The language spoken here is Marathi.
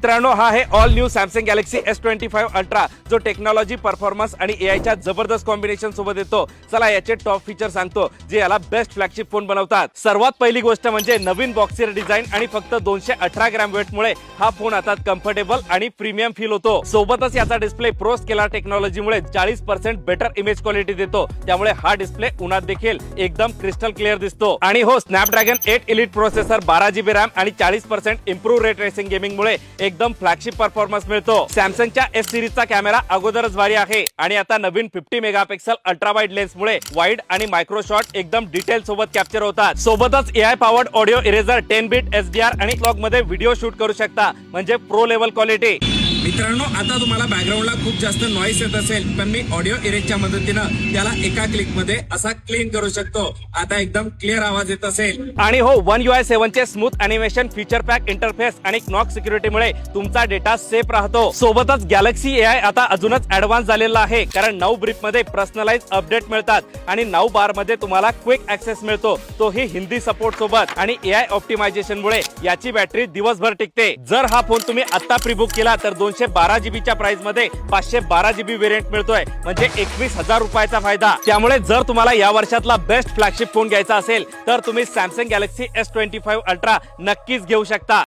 मित्रांनो, हा आहे all new Samsung Galaxy S25 ultra, जो टेक्नॉलॉजी, परफॉर्मन्स आणि एआयच्या जबरदस्त कॉम्बिनेशन सोबत येतो। चला याचे टॉप फीचर सांगतो जे याला बेस्ट फ्लॅगशिप फोन बनवतात। सर्वात पहिली गोष्ट म्हणजे नवीन बॉक्सर डिझाइन आणि फक्त 218 ग्रॅम वेटमुळे हा फोन आता कम्फर्टेबल आणि प्रीमियम फील होतो। सोबतच याचा डिस्प्ले प्रो स्केलर टेक्नॉलॉजीमुळे 40% बेटर इमेज क्वालिटी देतो, त्यामुळे हा डिस्प्ले उन्हात देखील एकदम क्रिस्टल क्लिअर दिसतो। आणि हो, Snapdragon 8 elite processor, 12 GB RAM आणि 40% इम्प्रूव्ह रे ट्रेसिंग गेमिंग मुळे एकदम फ्लॅगशिप परफॉर्मन्स मिळतो। सॅमसंगच्या S सिरीजचा कॅमेरा अगोदरच भारी आहे आणि आता नवीन 50 मेगापिक्सल अल्ट्रा वाईड लेन्स मुळे वाईड आणि मायक्रो शॉट एकदम डिटेल सोबत कॅप्चर होतात। सोबतच AI powered audio eraser, 10 bit SDR आणि क्लॉक मध्ये व्हिडिओ शूट करू शकता, म्हणजे प्रो लेवल क्वालिटी। मित्रांनो, आता तुम्हाला बॅकग्राऊंडला खूप जास्त नॉईस येत असेल, पण मी ऑडिओ इरेजच्या मदतीनं त्याला एका क्लिक मध्ये असा क्लीन करू शकतो। आता एकदम क्लिअर आवाज येत असेल। आणि हो, One UI 7 चे smooth animation, feature pack interface आणि नॉक सिक्युरिटीमुळे तुमचा डेटा सेफ राहतो। सोबतच गॅलेक्सी एआय आता अजूनच ऍडव्हान्स झालेला आहे, कारण 9 ब्रीफ मध्ये पर्सनलाइज अपडेट मिळतात आणि 9 बार मध्ये तुम्हाला क्विक ऍक्सेस मिळतो, तोही हिंदी सपोर्ट सोबत। आणि एआय ऑप्टिमायझेशन मुळे याची बॅटरी दिवसभर टिकते। जर हा फोन तुम्ही आता प्रीबुक केला तर 212 GB च्या प्राइस मध्ये 512 GB वेरियंट मिळतोय, म्हणजे 21,000 रुपयाचा फायदा। त्यामुळे जर तुम्हाला या वर्षातला बेस्ट फ्लॅगशिप फोन घ्यायचा असेल तर तुम्ही सॅमसंग गॅलेक्सी S25 अल्ट्रा नक्कीच घेऊ शकता।